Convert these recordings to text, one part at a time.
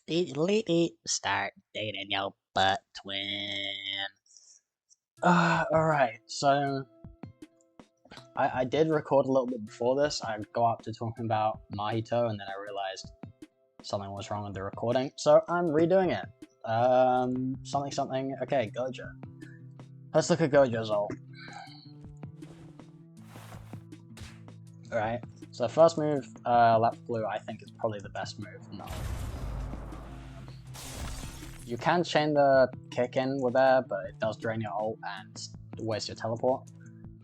Start dating your butt twin. Alright, so I did record a little bit before this. I got up to talking about Mahito and then I realized something was wrong with the recording, so I'm redoing it. Okay, Gojo. Let's look at Gojo's ult. Alright, so the first move, left blue, I think is probably the best move in the ult. You can chain the kick in with there, but it does drain your ult and waste your teleport.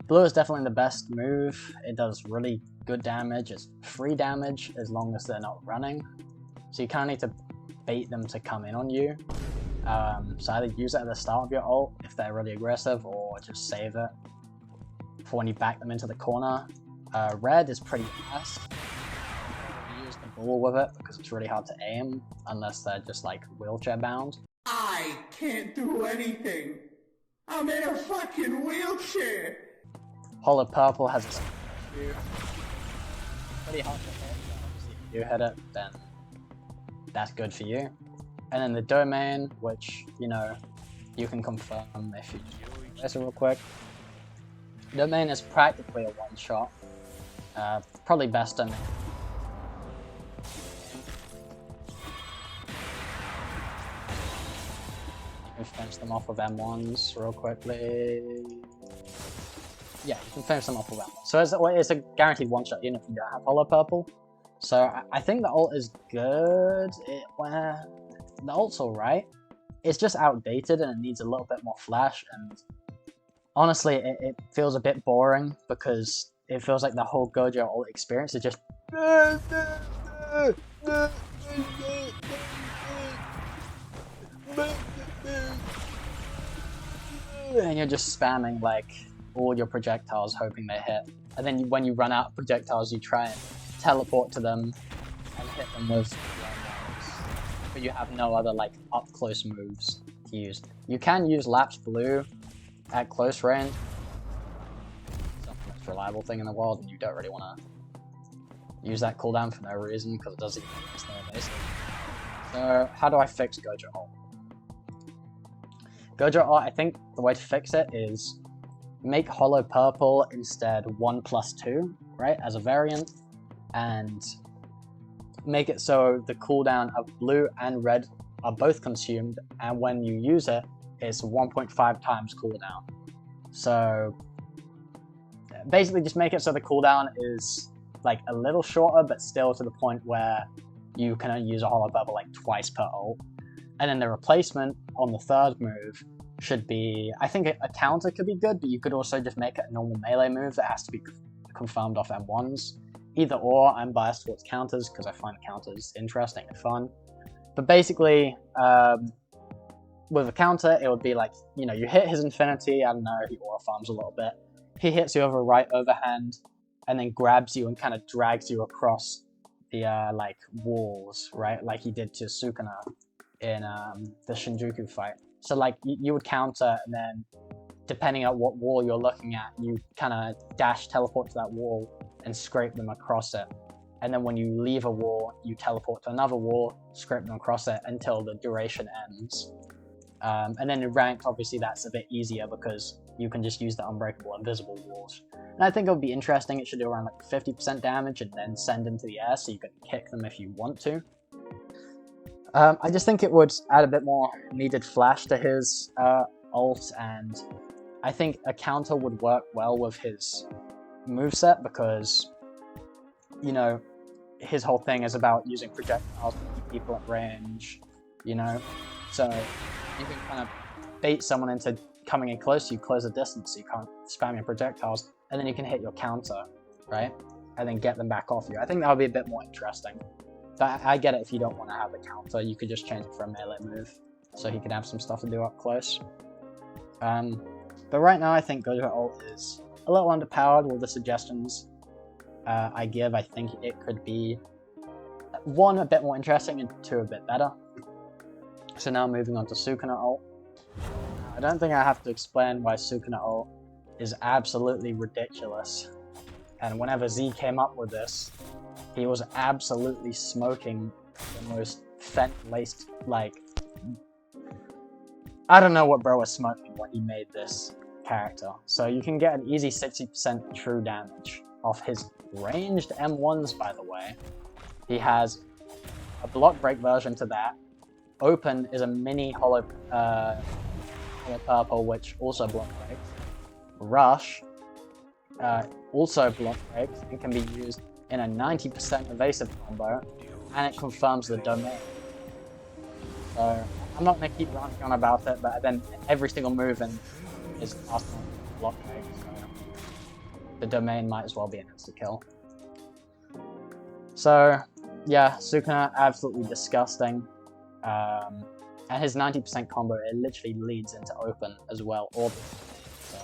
Blue is definitely the best move. It does really good damage. It's free damage as long as they're not running. So you kind of need to bait them to come in on you. So either use it at the start of your ult if they're really aggressive, or just save it for when you back them into the corner. Red is pretty fast. Use the ball with it because it's really hard to aim unless they're just like wheelchair bound. I can't do anything. I'm in a fucking wheelchair. Hollow Purple has a pretty hard to hit, but obviously if you do hit it, then that's good for you. And then the Domain, which, you know, you can confirm if you do this real quick. Domain is practically a one-shot. Probably best Domain. You can finish them off with M1s real quickly. Yeah, you can finish them off with M1s. So it's a guaranteed one-shot even if you don't have Hollow Purple. So I think the ult is good. The ult's alright. It's just outdated and it needs a little bit more flash, and honestly it feels a bit boring because it feels like the whole Gojo ult experience is just and you're just spamming like all your projectiles hoping they hit, and then when you run out of projectiles you try and teleport to them and hit them with but you have no other like up close moves to use. You can use Lapse Blue at close range. It's not the most reliable thing in the world, and you don't really want to use that cooldown for no reason because it doesn't even miss their base. So how do I fix Gojo ult? Gojo ult, I think the way to fix it is make Hollow Purple instead 1+2, right, as a variant, and make it so the cooldown of blue and red are both consumed, and when you use it, it's 1.5 times cooldown. So basically just make it so the cooldown is like a little shorter, but still to the point where you can only use a Hollow Purple like twice per ult. And then the replacement on the third move should be, I think a counter could be good, but you could also just make it a normal melee move that has to be confirmed off M1s. Either or, I'm biased towards counters because I find counters interesting and fun. But basically, with a counter, it would be like, you know, you hit his infinity, I don't know, he aura farms a little bit. He hits you over a right overhand, and then grabs you and kind of drags you across the like walls, right? Like he did to Sukuna in the Shinjuku fight. So like you would counter, and then depending on what wall you're looking at, you kind of dash teleport to that wall and scrape them across it. And then when you leave a wall, you teleport to another wall, scrape them across it until the duration ends. And then in ranked, obviously that's a bit easier because you can just use the unbreakable invisible walls. And I think it would be interesting. It should do around like 50% damage and then send into the air so you can kick them if you want to. I just think it would add a bit more needed flash to his ult, and I think a counter would work well with his moveset because, you know, his whole thing is about using projectiles to keep people at range, you know, so you can kind of bait someone into coming in close, you close the distance so you can't spam your projectiles, and then you can hit your counter, right, and then get them back off you. I think that would be a bit more interesting. But I get it, if you don't want to have a counter, you could just change it for a melee move so he can have some stuff to do up close. But right now I think Gojo ult is a little underpowered with the suggestions I give. I think it could be, one, a bit more interesting, and two, a bit better. So now moving on to Sukuna ult. I don't think I have to explain why Sukuna ult is absolutely ridiculous. And whenever Z came up with this, he was absolutely smoking the most laced, like, I don't know what bro was smoking when he made this character. So you can get an easy 60% true damage off his ranged M1s, by the way. He has a block break version to that. Open is a mini hollow purple, which also block breaks. Rush also block breaks and can be used in a 90% evasive combo, and it confirms the domain. So I'm not going to keep ranting on about it, but then every single move is awesome block break, so the domain might as well be an insta-kill. So yeah, Sukuna, absolutely disgusting. And his 90% combo, it literally leads into open as well. So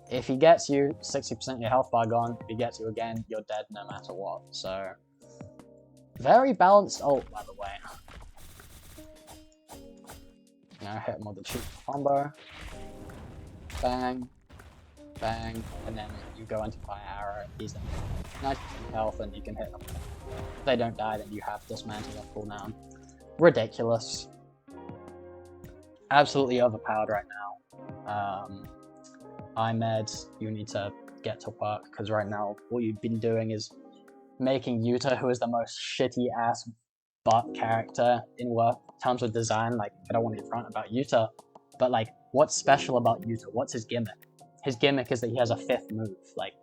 if he gets you, 60% of your health bar gone. If he gets you again, you're dead no matter what. So very balanced ult, by the way. Now hit him with the cheap combo. Bang, bang, and then you go into fire arrow. He's at 90% health, and you can hit them. If they don't die, then you have dismantled their cooldown. Ridiculous. Absolutely overpowered right now. Imed, you need to get to work, because right now all you've been doing is making Yuta, who is the most shitty ass butt character in terms of design. Like, I don't want to be front about Yuta, but like, what's special about Yuta? What's his gimmick? His gimmick is that he has a 5th move. Like,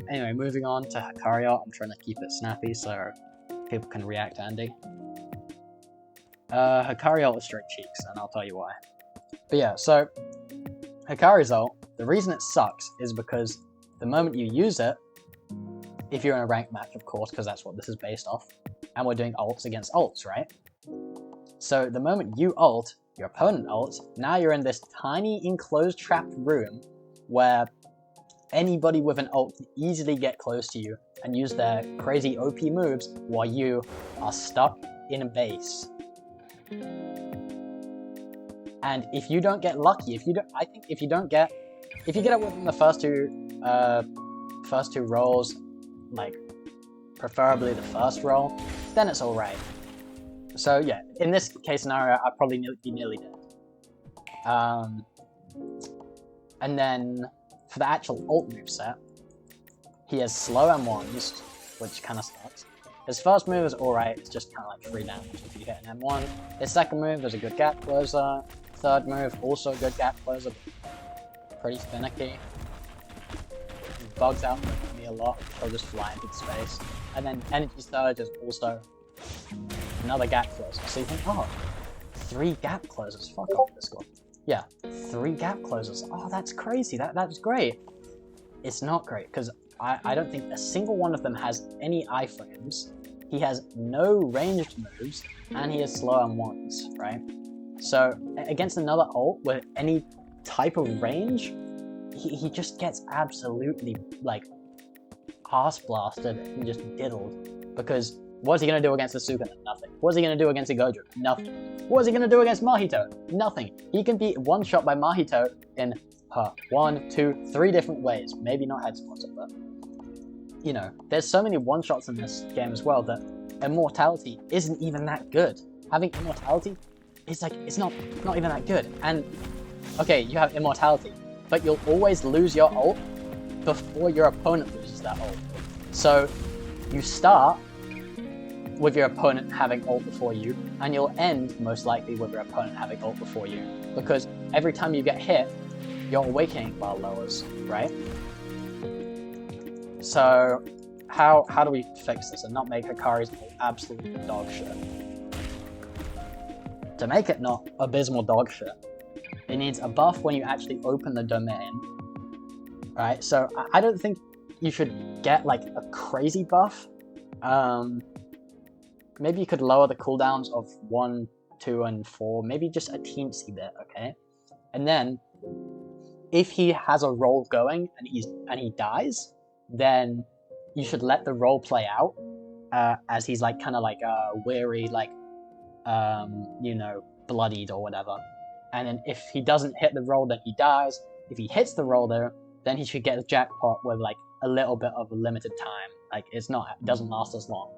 anyway, moving on to Hikario. I'm trying to keep it snappy so people can react to Andy. Hikario is straight cheeks, and I'll tell you why. But yeah, so Hikari's ult, the reason it sucks is because the moment you use it, if you're in a ranked match, of course, because that's what this is based off, and we're doing ults against ults, right? So the moment you ult, your opponent ults, now you're in this tiny enclosed trapped room where anybody with an ult can easily get close to you and use their crazy OP moves while you are stuck in a base. And if you don't get lucky, if you get it within the first two rolls, like preferably the first roll, then it's alright. So yeah, in this case scenario, I'd probably be nearly dead. And then for the actual ult moveset, he has slow M1s, which kind of sucks. His first move is alright, it's just kind of like free damage if you hit an M1. His second move is a good gap closer. Third move, also a good gap closer, but pretty finicky. He bugs out me a lot, he'll just fly into space. And then Energy Surge is also another gap closer. So you think, oh, 3 gap closers, fuck off this one. Yeah, 3 gap closers, oh that's crazy, that's great. It's not great, because I don't think a single one of them has any iframes. He has no ranged moves, and he has slow M1s, right? So against another ult with any type of range, he just gets absolutely like arse blasted and just diddled. Because what's he gonna do against the Sukuna? Nothing. What's he gonna do against a Gojo? Nothing. What's he gonna do against Mahito? Nothing. He can be one shot by Mahito in 1, 2, 3 different ways. Maybe not head sponsor, but you know, there's so many one shots in this game as well that immortality isn't even that good. Having immortality, it's like, it's not even that good. And okay, you have immortality, but you'll always lose your ult before your opponent loses that ult. So you start with your opponent having ult before you, and you'll end most likely with your opponent having ult before you, because every time you get hit, your awakening bar lowers, right? So how do we fix this and not make Hikari's ult absolute dog shit? To make it not abysmal dog shit, it needs a buff when you actually open the domain, right? So I don't think you should get like a crazy buff. Maybe you could lower the cooldowns of 1, 2, and 4, maybe just a teensy bit, okay? And then if he has a roll going and he dies, then you should let the roll play out as he's like kind of like weary, like you know, bloodied or whatever. And then if he doesn't hit the roll, then he dies. If he hits the roll though, then he should get the jackpot with like a little bit of a limited time. Like it doesn't last as long.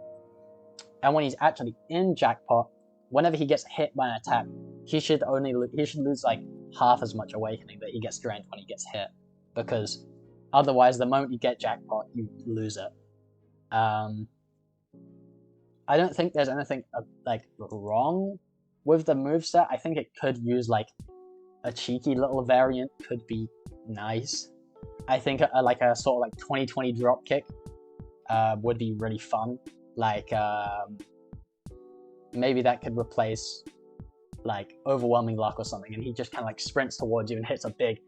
And when he's actually in jackpot, whenever he gets hit by an attack, he should lose like half as much awakening that he gets drained when he gets hit, because otherwise the moment you get jackpot, you lose it. I don't think there's anything like wrong with the moveset. I think it could use like a cheeky little variant, could be nice. I think like a sort of like 2020 drop kick would be really fun. Like maybe that could replace like overwhelming luck or something, and he just kind of like sprints towards you and hits a big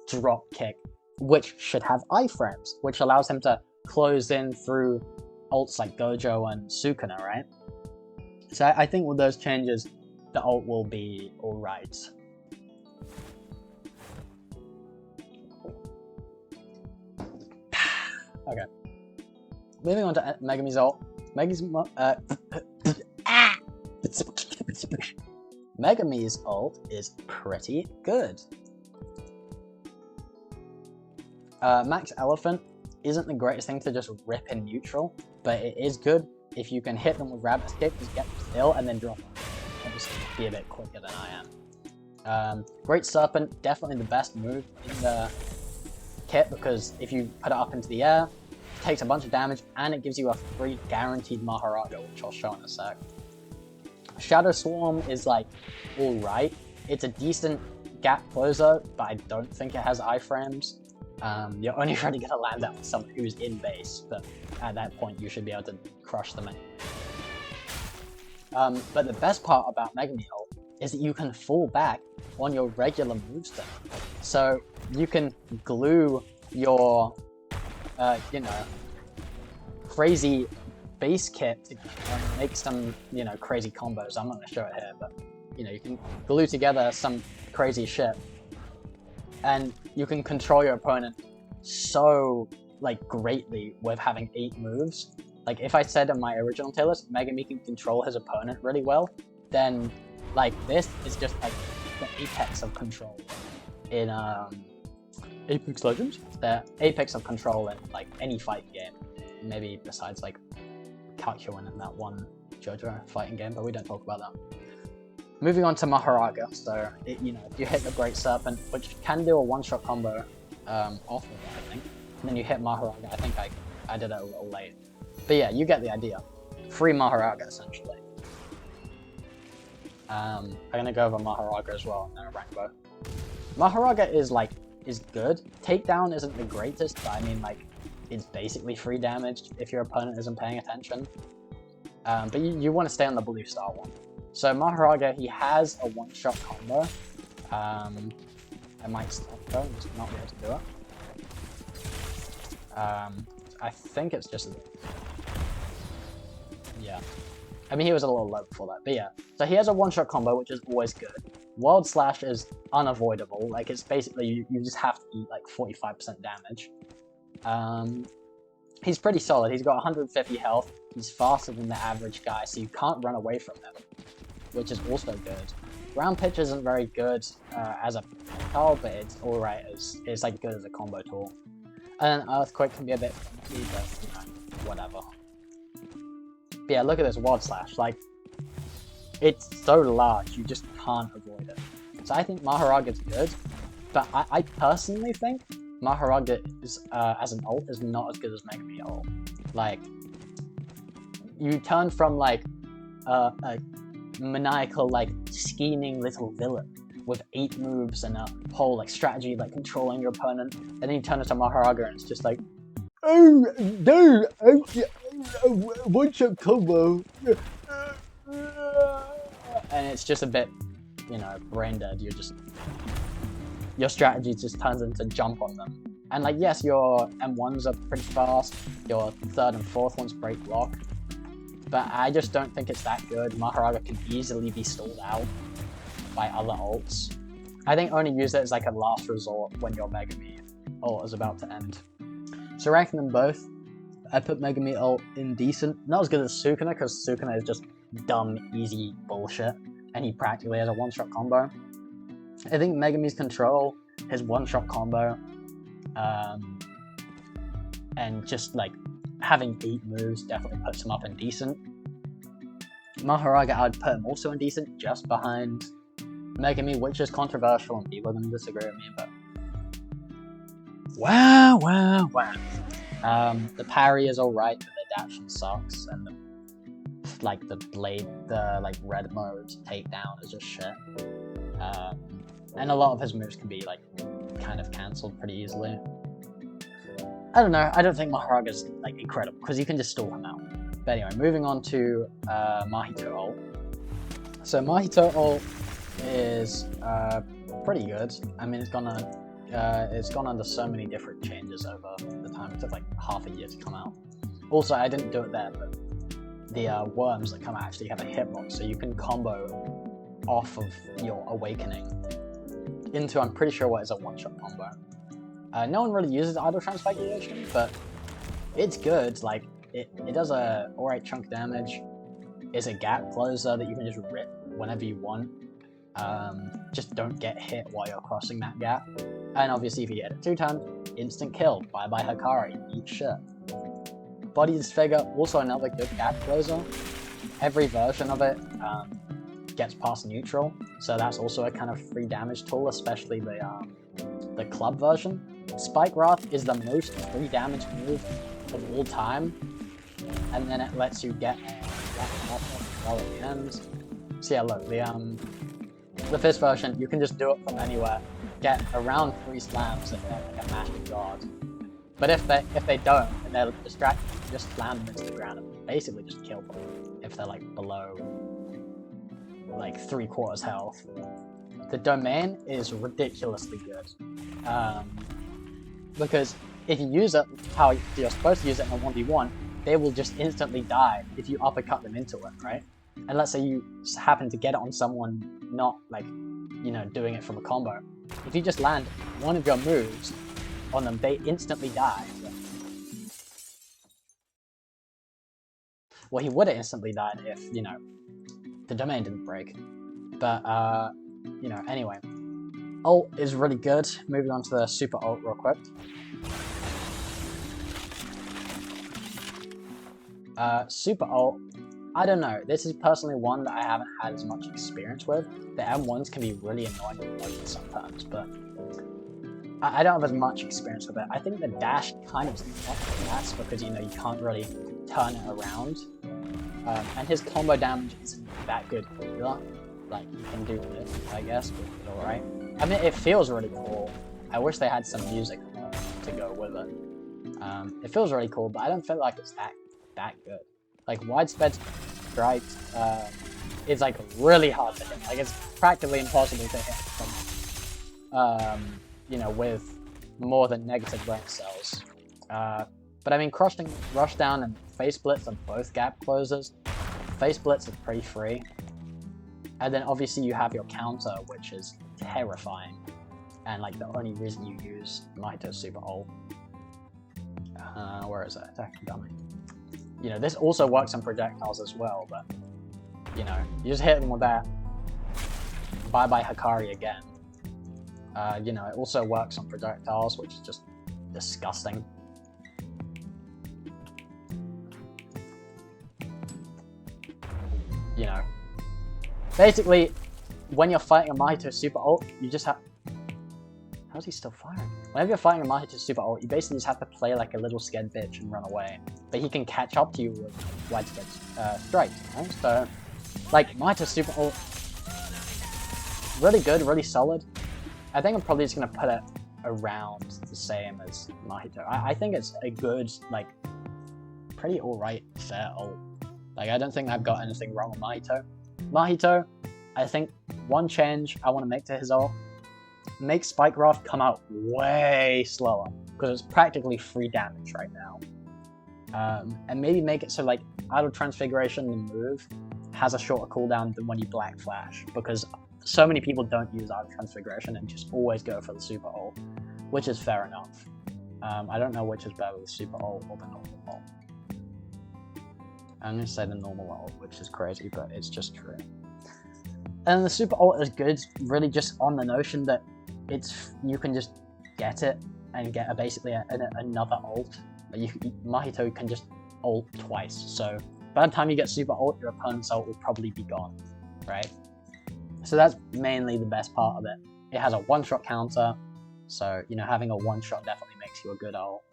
drop kick, which should have iframes, which allows him to close in through ults like Gojo and Sukuna, right? So I think with those changes, the ult will be alright. Okay. Moving on to Megumi's ult. Megumi's ult is pretty good. Max Elephant isn't the greatest thing to just rip in neutral, but it is good if you can hit them with Rabbit Escape, just get them still, and then drop them. Obviously, be a bit quicker than I am. Great Serpent, definitely the best move in the kit, because if you put it up into the air, it takes a bunch of damage, and it gives you a free guaranteed Maharaga, which I'll show in a sec. Shadow Swarm is like alright. It's a decent gap closer, but I don't think it has iframes. You're only really going to land that with someone who's in base, but at that point you should be able to crush them anyway. But the best part about Megumi ult is that you can fall back on your regular move set. So you can glue your, crazy base kit to make some, crazy combos. I'm not going to show it here, but, you can glue together some crazy shit. And you can control your opponent so, greatly with having 8 moves. Like, if I said in my original tier list, Megumi can control his opponent really well, then, this is just, the apex of control in, Apex Legends? The apex of control in, any fighting game. Maybe besides, Calculin in that one JoJo fighting game, but we don't talk about that. Moving on to Maharaga, so, if you hit the Great Serpent, which can do a one-shot combo off of it, I think, and then you hit Maharaga. I think I did it a little late. But yeah, you get the idea. Free Maharaga, essentially. I'm gonna go over Maharaga as well, and then a Rainbow. Maharaga is good. Takedown isn't the greatest, but I mean, it's basically free damage if your opponent isn't paying attention. But you want to stay on the blue star one. So Maharaga, he has a one-shot combo. I might stop though, I'm just not able to do it. I think it's just... Yeah. I mean, he was a little low before that, but yeah. So he has a one-shot combo, which is always good. Wild Slash is unavoidable. It's basically, you just have to eat 45% damage. He's pretty solid. He's got 150 health. He's faster than the average guy, so you can't run away from him, which is also good. Ground Pitch isn't very good as a call, but it's alright. It's good as a combo tool. And then Earthquake can be a bit funky, but whatever. But yeah, look at this Wild Slash. It's so large, you just can't avoid it. So I think Maharaga's good, but I personally think Maharaga is, as an ult, is not as good as Megumi ult. You turn from a maniacal, scheming little villain with 8 moves and a whole strategy, controlling your opponent, and then you turn into Maharaga and it's just oh no, one-shot combo, and it's just a bit, brain dead. Your strategy just turns into jump on them. And yes, your M1s are pretty fast, your 3rd and 4th ones break block, but I just don't think it's that good. Maharaga can easily be stalled out by other ults. I think only use it as a last resort when your Megumi ult is about to end. So ranking them both, I put Megumi ult in decent. Not as good as Sukuna, because Sukuna is just dumb, easy bullshit, and he practically has a one-shot combo. I think Megumi's control his one-shot combo, and just like having 8 moves definitely puts him up in decent. Maharaga, I'd put him also in decent, just behind Megami, which is controversial and people are going to disagree with me, but wow. The parry is alright, but the adaptation sucks, and the blade, the red mode takedown is just shit. And a lot of his moves can be like kind of cancelled pretty easily. I don't know, I don't think Maharaga's like incredible, because you can just stall him out. But anyway, moving on to Mahito ult. So Mahito ult is pretty good. I mean, it's gone under so many different changes over the time. It took like half a year to come out. Also, I didn't do it there, but the worms that come out actually have a hitbox, so you can combo off of your awakening into, I'm pretty sure, what is a one-shot combo. No one really uses idle transfiguration, but it's good. Like it does a alright chunk damage. It's a gap closer that you can just rip whenever you want. Just don't get hit while you're crossing that gap. And obviously if you hit it 2 times, instant kill. Bye bye Hikari, eat shit. Body Disfigure, also another good gap closer. Every version of it gets past neutral, so that's also a kind of free damage tool, especially the club version. Spike Wrath is the most free damage move of all time, and then it lets you get while at the end. So yeah, look, the fifth version, you can just do it from anywhere, get around 3 slams and then like a magic guard. But if they don't, and they're distracted, you just slam them into the ground and basically just kill them if they're like below like 3/4 health. The domain is ridiculously good. Because if you use it how you're supposed to use it in a 1v1, they will just instantly die if you uppercut them into it, right? And let's say you happen to get it on someone not like, you know, doing it from a combo. If you just land one of your moves on them, they instantly die. Well, he would have instantly died if, you know, the domain didn't break. But, you know, anyway. Ult is really good. Moving on to the super ult real quick. Super ult, I don't know. This is personally one that I haven't had as much experience with. The M1s can be really annoying to play with sometimes, but I don't have as much experience with it. I think the dash kind of sucks for that because, you know, you can't really turn it around. And his combo damage isn't that good either. Like, you can do this, I guess, but it's alright. I mean, it feels really cool. I wish they had some music to go with it. It feels really cool, but I don't feel like it's that good. Like, widespread strike is like really hard to hit. Like, it's practically impossible to hit from, you know, with more than negative brain cells. But I mean, crushing Rushdown and Face Blitz are both gap closers. Face Blitz is pretty free. And then obviously you have your counter, which is terrifying. And like the only reason you use Mahito's super ult. Where is it? Attack dummy. You know, this also works on projectiles as well, but you know, you just hit them with that. Bye bye Hikari again. You know, it also works on projectiles, which is just disgusting. You know, basically, when you're fighting a Mahito super ult, you just have... How's he still firing? Whenever you're fighting a Mahito super ult, you basically just have to play like a little scared bitch and run away. But he can catch up to you with widespread strikes, you know? So, like, Mahito super ult, really good, really solid. I think I'm probably just going to put it around the same as Mahito. I think it's a good, like, pretty alright fair ult. Like, I don't think I've got anything wrong with Mahito. Mahito, I think one change I want to make to his ult, make Spike Wrath come out way slower, because it's practically free damage right now. And maybe make it so, like, Idle Transfiguration, the move, has a shorter cooldown than when you Black Flash, because so many people don't use Idle Transfiguration and just always go for the super ult, which is fair enough. I don't know which is better, the super ult or the normal ult. I'm going to say the normal ult, which is crazy, but it's just true. And the super ult is good, really just on the notion that you can just get it and get basically another ult. Mahito can just ult twice, so by the time you get super ult, your opponent's ult will probably be gone, right? So that's mainly the best part of it. It has a one-shot counter, so having a one-shot definitely makes you a good ult.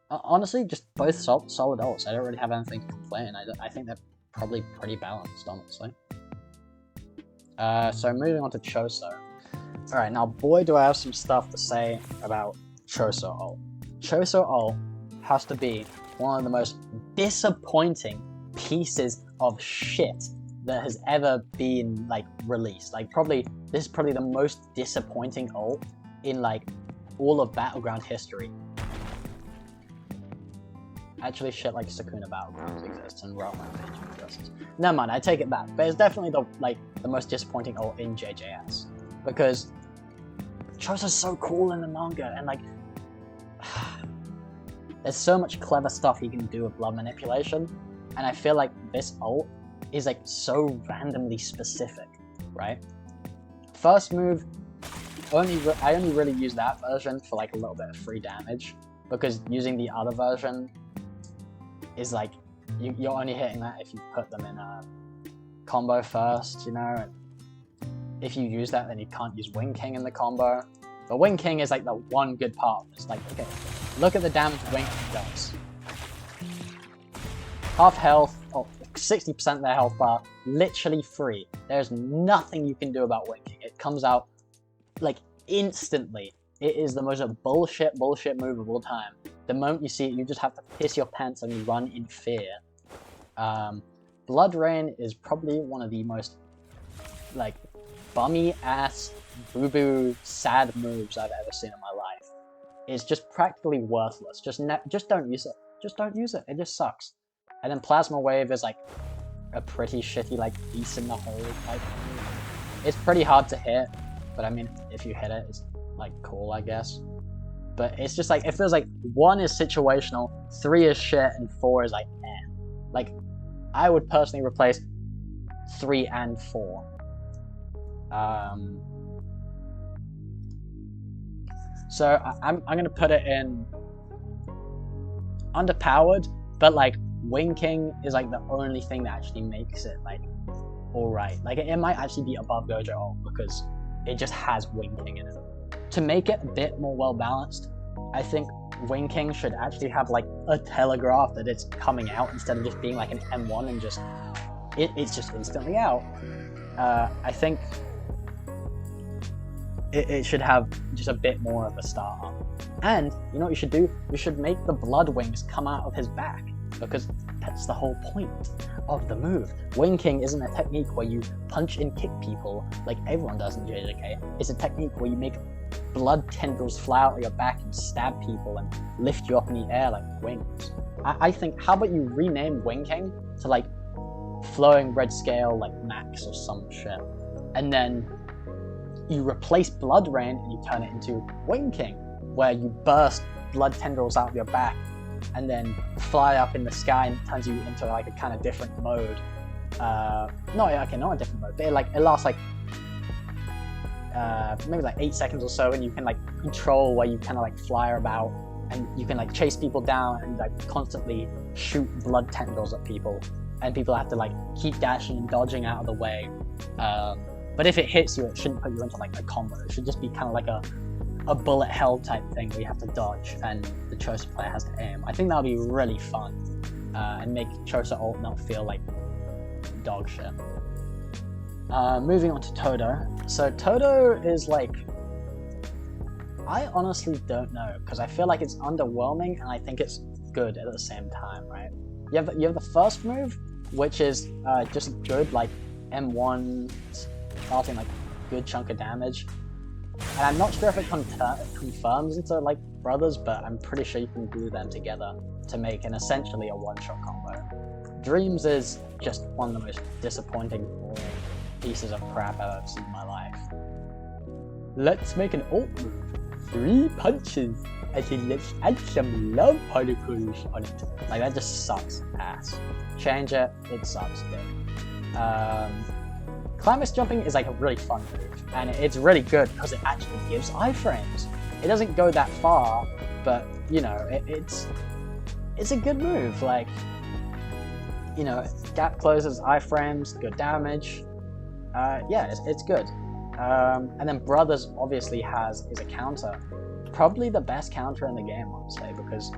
Honestly, just both solid ults. I don't really have anything to complain. I think they're probably pretty balanced, honestly. So moving on to Choso. Alright, now boy do I have some stuff to say about Choso ult. Choso ult has to be one of the most disappointing pieces of shit that has ever been released. This is probably the most disappointing ult in all of Battleground history. Actually, shit like Sakuna Battlegrounds exists and Realm Rampage exists. Never mind, I take it back. But it's definitely the most disappointing ult in JJS, because Choso's so cool in the manga, and there's so much clever stuff you can do with blood manipulation, and I feel like this ult is so randomly specific, right? First move, I only really use that version for a little bit of free damage, because using the other version is you're only hitting that if you put them in a combo first, If you use that, then you can't use Wing King in the combo. But Wing King is the one good part of this. Okay, look at the damage Wing King does. Half health, 60% of their health bar, literally free. There's nothing you can do about Wing King. It comes out instantly. It is the most bullshit move of all time. The moment you see it, you just have to piss your pants and run in fear. Blood Rain is probably one of the most bummy ass, boo-boo, sad moves I've ever seen in my life. It's just practically worthless. Just don't use it. Just don't use it. It just sucks. And then Plasma Wave is a pretty shitty piece in the hole type move. It's pretty hard to hit, but I mean, if you hit it, it's cool, I guess. But it's just it feels 1 is situational, 3 is shit, and 4 is eh. I would personally replace 3 and 4. So I'm gonna put it in underpowered, but Wing King is the only thing that actually makes it alright. It might actually be above Gojo ult because it just has Wing King in it. To make it a bit more well balanced, I think Wing King should actually have a telegraph that it's coming out instead of just being an M1 and it's just instantly out. I think it should have just a bit more of a start up. And you know what you should do? You should make the blood wings come out of his back, because that's the whole point of the move. Wing King isn't a technique where you punch and kick people like everyone does in JJK. It's a technique where you make blood tendrils fly out of your back and stab people and lift you up in the air like wings. I think, how about you rename Wing King to Flowing Red Scale Max or some shit, and then you replace Blood Rain and you turn it into Wing King, where you burst blood tendrils out of your back and then fly up in the sky, and it turns you into a kind of different mode. Not a different mode, but it lasts maybe 8 seconds or so, and you can control where you kind of fly about, and you can chase people down and constantly shoot blood tendrils at people, and people have to keep dashing and dodging out of the way. But if it hits you, it shouldn't put you into a combo. It should just be kind of a bullet hell type thing where you have to dodge and the Choso player has to aim. I think that would be really fun, and make Choso ult not feel like dog shit. Moving on to Todo. So Todo is I honestly don't know, because I feel it's underwhelming and I think it's good at the same time, right? You have the first move, which is just good M1 starting good chunk of damage. And I'm not sure if it confirms into brothers, but I'm pretty sure you can glue them together to make essentially a one-shot combo. Dreams is just one of the most disappointing pieces of crap I've ever seen in my life. Let's make an ult move. 3 punches. I think let's add some love particles on it. That just sucks ass. Change it, it sucks dick. climax jumping is like a really fun move, and it's really good because it actually gives iframes. It doesn't go that far, but you know, it's a good move. Like, you know, gap closes, iframes, good damage. Yeah, it's good. And then Brothers obviously is a counter. Probably the best counter in the game, honestly, because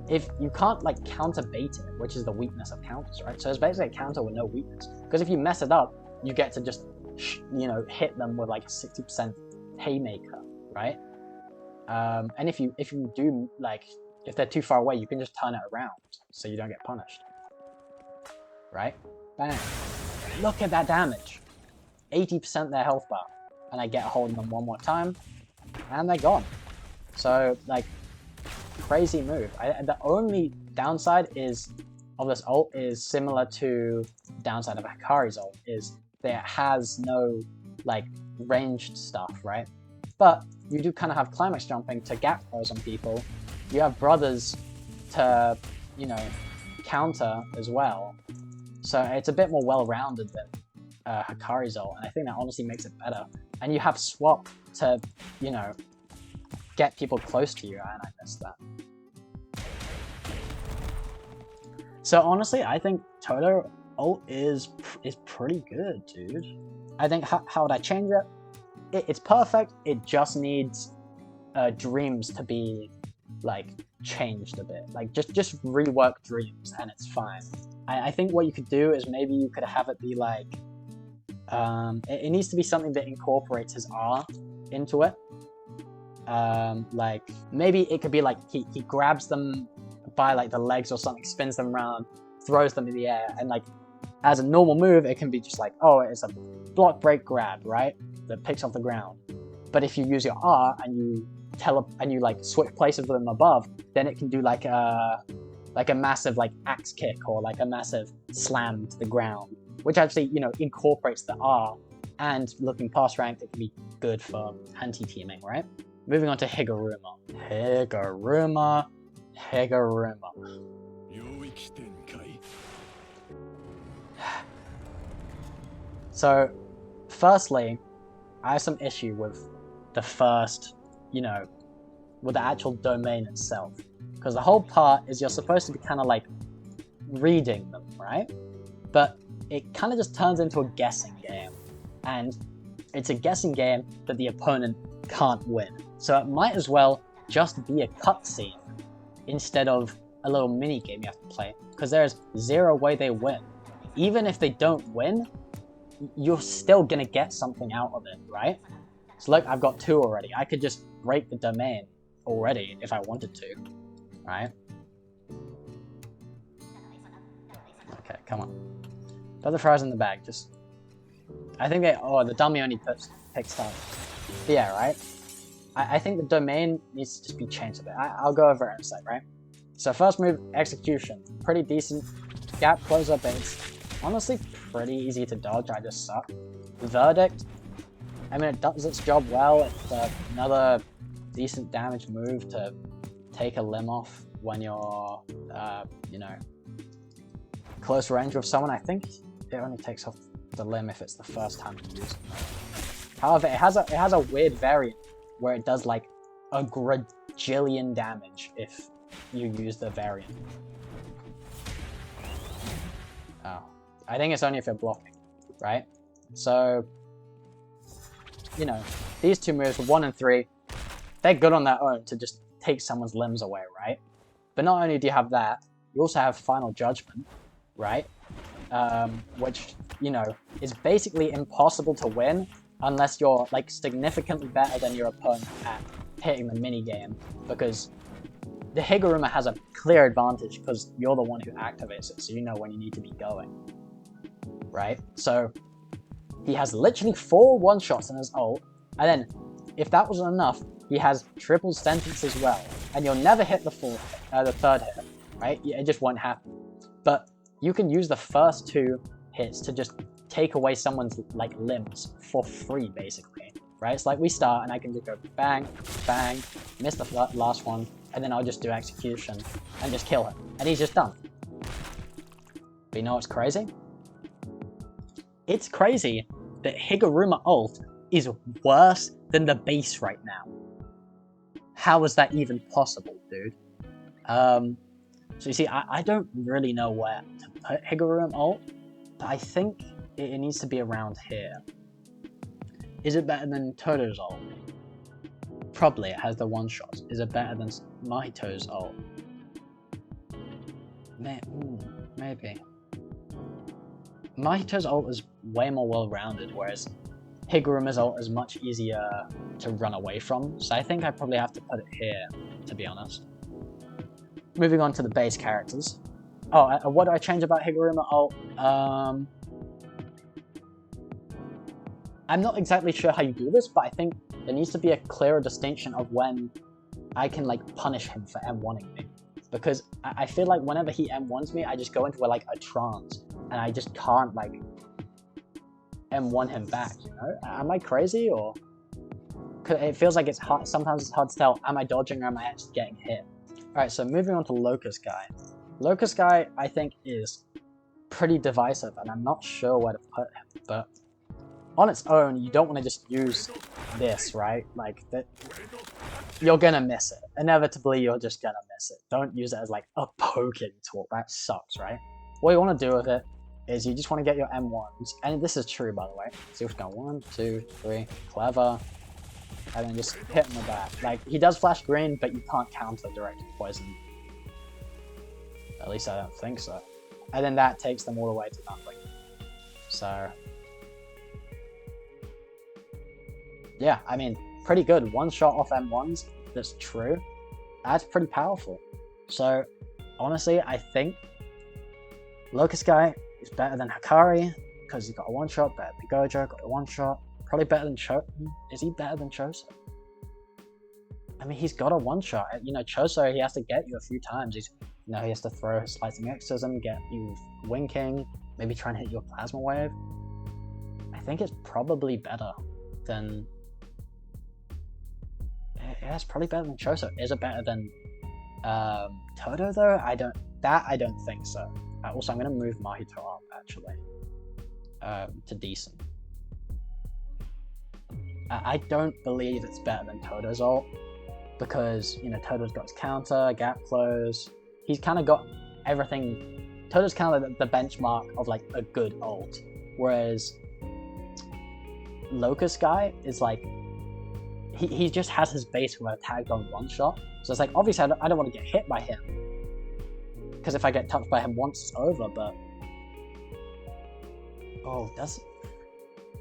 if you can't like counter bait it, which is the weakness of counters, right? So it's basically a counter with no weakness. Because if you mess it up, you get to just, you know, hit them with like a 60% haymaker, right? And if you do like, if they're too far away, you can just turn it around so you don't get punished, right? Bang! Look at that damage. 80% their health bar, and I get a hold of them one more time, and they're gone. So like, crazy move. The only downside of this ult is similar to downside of Hikari's ult, is that it has no like ranged stuff, right? But you do kind of have climax jumping to gap close on people. You have Brothers to, you know, counter as well. So it's a bit more well-rounded than Hikari's ult, and I think that honestly makes it better. And you have Swap to, you know, get people close to you, and I missed that. So honestly, I think Toto ult is pretty good, dude. I think, how would I change it? It's perfect, it just needs Dreams to be, like, changed a bit. Like, just rework Dreams, and it's fine. I think what you could do is maybe you could have it be like, it needs to be something that incorporates his R into it. Like, maybe it could be like, he grabs them by like the legs or something, spins them around, throws them in the air, and like, as a normal move, it can be just like, oh, it's a block break grab, right? That picks off the ground. But if you use your R and you like switch places with them above, then it can do like a massive like axe kick or like a massive slam to the ground, which actually, you know, incorporates the R, and looking past ranked, it can be good for anti-teaming, right? Moving on to Higuruma. So, firstly, I have some issue with the first, you know, with the actual domain itself. Because the whole part is you're supposed to be kind of like reading them, right? But it kind of just turns into a guessing game. And it's a guessing game that the opponent can't win. So it might as well just be a cutscene instead of a little mini game you have to play. Because there's zero way they win. Even if they don't win, you're still gonna get something out of it, right? So look, I've got 2 already. I could just break the domain already if I wanted to, right? Okay, come on. Put the fries in the bag, just... I think the dummy only picks up. Yeah, right? I think the domain needs to just be changed a bit. I'll go over it in a sec, right? So first move, execution. Pretty decent. Gap closer base. Honestly, pretty easy to dodge, I just suck. Verdict. I mean, it does its job well. It's another decent damage move to take a limb off when you're, you know, close range with someone. I think it only takes off the limb if it's the first time you use it. However, it has a weird variant where it does like a grajillion damage if you use the variant. Oh, I think it's only if you're blocking, right? So, you know, these 2 moves, 1 and 3, they're good on their own to just take someone's limbs away, right? But not only do you have that, you also have Final Judgment, right? Which, you know, is basically impossible to win unless you're like significantly better than your opponent at hitting the minigame, because the Higuruma has a clear advantage because you're the one who activates it, so you know when you need to be going, right? So he has literally 4 one-shots in his ult, and then if that wasn't enough, he has triple sentence as well, and you'll never hit the 3rd hit, right? It just won't happen. But you can use the first 2 hits to just take away someone's like limbs for free, basically, right? It's like we start and I can just go bang, bang, miss the last one, and then I'll just do execution and just kill him, and he's just done. But you know what's crazy? It's crazy that Higuruma ult is worse than the base right now. How is that even possible, dude? So you see, I don't really know where to put Higuruma ult, but I think it needs to be around here. Is it better than Todo's ult? Probably, it has the one-shots. Is it better than Mahito's ult? Maybe. Mahito's ult is way more well-rounded, whereas Higuruma's ult is much easier to run away from, so I think I probably have to put it here, to be honest. Moving on to the base characters. Oh, what do I change about Higuruma ult? I'm not exactly sure how you do this, but I think there needs to be a clearer distinction of when I can like punish him for M1ing me. Because I feel like whenever he M1s me, I just go into like a trance, and I just can't like M1 him back, you know? Am I crazy, or? Cause it feels like it's hard, sometimes it's hard to tell, am I dodging or am I actually getting hit? Alright, so moving on to Locust Guy. Locust Guy, I think, is pretty divisive, and I'm not sure where to put him, but on its own, you don't want to just use this, right? Like, that, you're gonna miss it. Inevitably, you're just gonna miss it. Don't use it as, like, a poking tool. That sucks, right? What you want to do with it is you just want to get your M1s, and this is true, by the way. See what's going on. 1, 2, 3, clever. And then just hit him with that. Like, he does flash green, but you can't counter directed poison. At least I don't think so. And then that takes them all the way to nothing. So, yeah, I mean, pretty good. One shot off M1s, that's true. That's pretty powerful. So, honestly, I think Locust Guy is better than Hakari, because he's got a one-shot, better than Gojo, got a one-shot. Probably better than Cho. Is he better than Choso? I mean, he's got a one-shot. You know, Choso, he has to get you a few times. He's, you know, he has to throw his Slicing Exorcism, get you winking, maybe try and hit you with Plasma Wave. I think it's probably better than... Yeah, it's probably better than Choso. Is it better than Todo, though? I don't think so. Also, I'm going to move Mahito up, actually, to decent. I don't believe it's better than Todo's ult, because, you know, Todo's got his counter, gap close, he's kind of got everything. Todo's kind of like the benchmark of, like, a good ult, whereas Locust Guy is, like, he just has his base who are tagged on one shot, so it's like, obviously I don't want to get hit by him, because if I get touched by him once, it's over, but... Oh,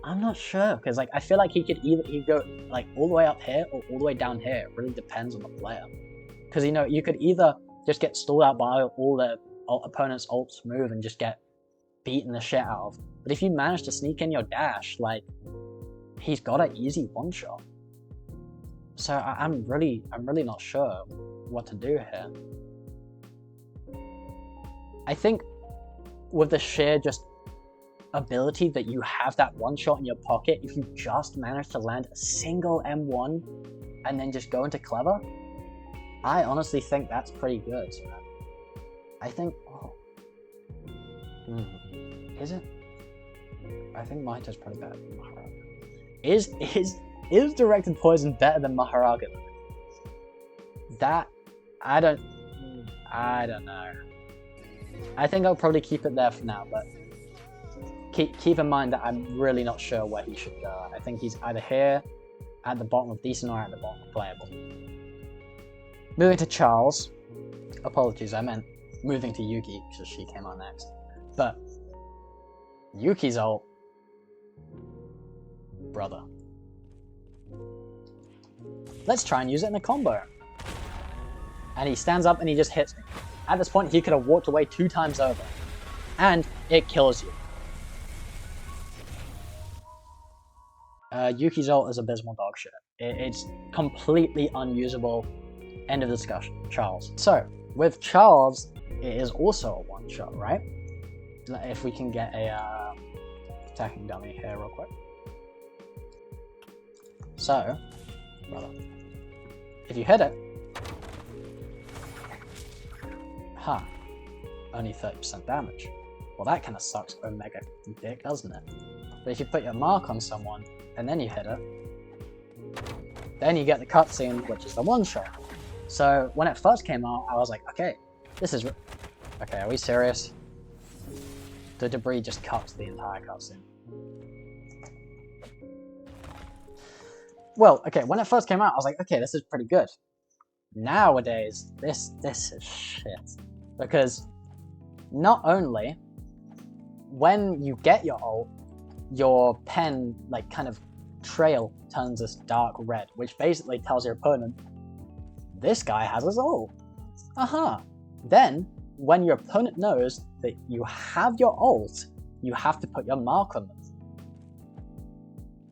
I'm not sure, because like I feel like he could either go like all the way up here or all the way down here. It really depends on the player. Because, you know, you could either just get stalled out by all the opponent's ults move and just get beaten the shit out of. But if you manage to sneak in your dash, like, he's got an easy one-shot. So I'm really not sure what to do here. I think with the sheer just ability that you have that one shot in your pocket, if you just manage to land a single M1 and then just go into clever, I honestly think that's pretty good. I think, is it? I think Mahito's probably better than Maharaga. Is directed poison better than Maharaga? That, I don't know. I think I'll probably keep it there for now, but keep in mind that I'm really not sure where he should go. I think he's either here, at the bottom of decent, or at the bottom of playable. Moving to Charles. Apologies, I meant moving to Yuki, because she came on next. But Yuki's ult, brother. Let's try and use it in a combo. And he stands up and he just hits me. At this point, he could have walked away 2 times over. And it kills you. Yuki's ult is abysmal dog shit. It's completely unusable. End of discussion. Charles. So, with Charles, it is also a one-shot, right? If we can get a attacking dummy here real quick. So, brother, if you hit it, only 30% damage. Well, that kind of sucks Omega dick, doesn't it? But if you put your mark on someone, and then you hit it, then you get the cutscene, which is the one-shot. So when it first came out, I was like, okay, this is... Okay, are we serious? The debris just cuts the entire cutscene. Well, okay, when it first came out, I was like, okay, this is pretty good. Nowadays, this is shit. Because not only when you get your ult, your pen, like, kind of trail turns this dark red, which basically tells your opponent, this guy has his ult. Then, when your opponent knows that you have your ult, you have to put your mark on them.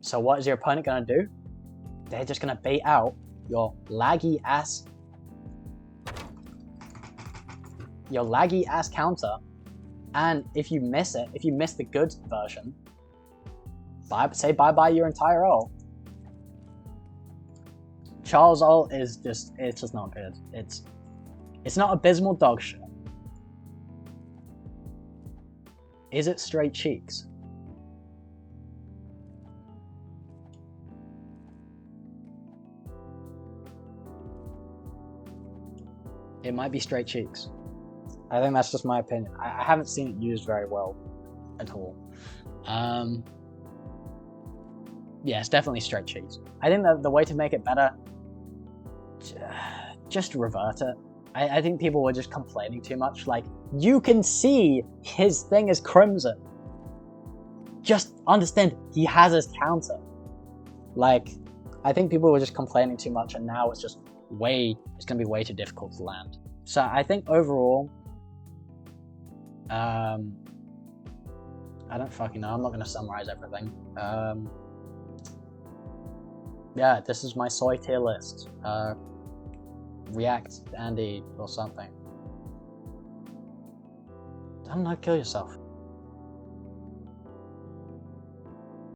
So what is your opponent gonna do? They're just gonna bait out your laggy ass counter, and if you miss it, if you miss the good version, say bye-bye your entire ult. Charles' ult is just, it's just not good. It's not abysmal dog shit. Is it straight cheeks? It might be straight cheeks. I think that's just my opinion. I haven't seen it used very well at all. Yeah, it's definitely straight cheeks. I think that the way to make it better, just revert it. I think people were just complaining too much. Like, you can see his thing is crimson. Just understand he has his counter. Like, I think people were just complaining too much, and now it's just it's gonna be way too difficult to land. So I think overall, I don't fucking know. I'm not gonna summarize everything. Yeah, this is my soy tier list. React Andy or something. Don't know, kill yourself.